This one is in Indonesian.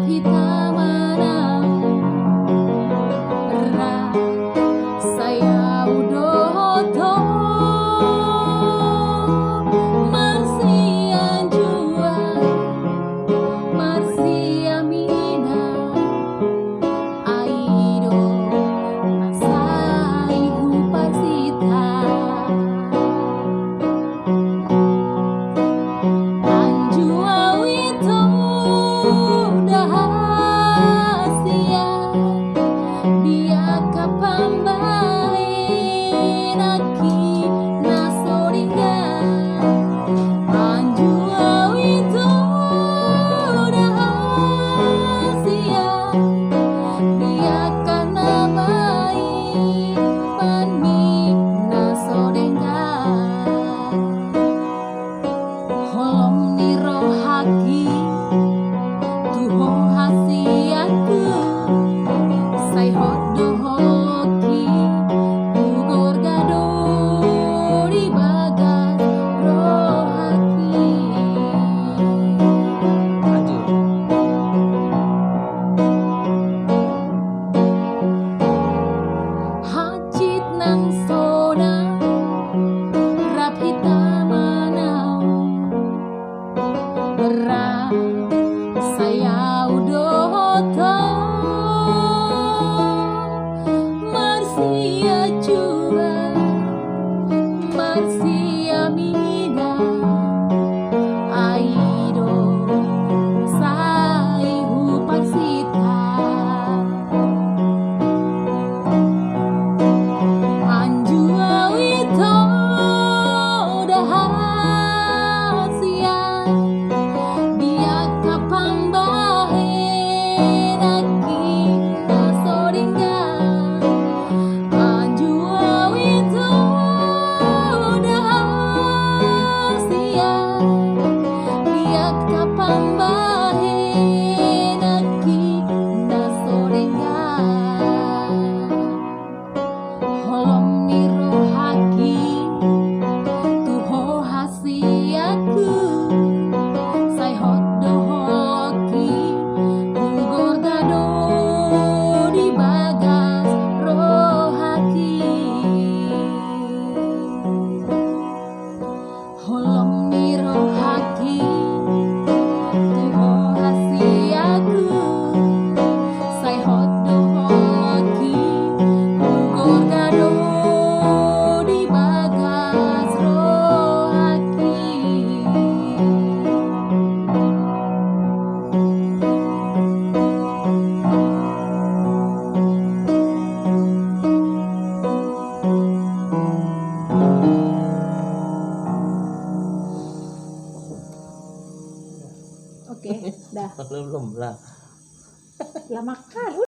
Saya udah Marsia jua Marsia mina Aido sai huparsita Anjua wito dahasia Dia kapang bahe naki nasoringa Anjua wito dahasia Dia kapang bahe naki nasoringa Holong niro haki tuho hasiaku Sai hodo holoki Ugor gado di bagas rohaki Holong niro haki tuho hasiaku Sai hodo holoki Ugor gado di bagas rohaki Oke, dah. Belum lah. Lah makan.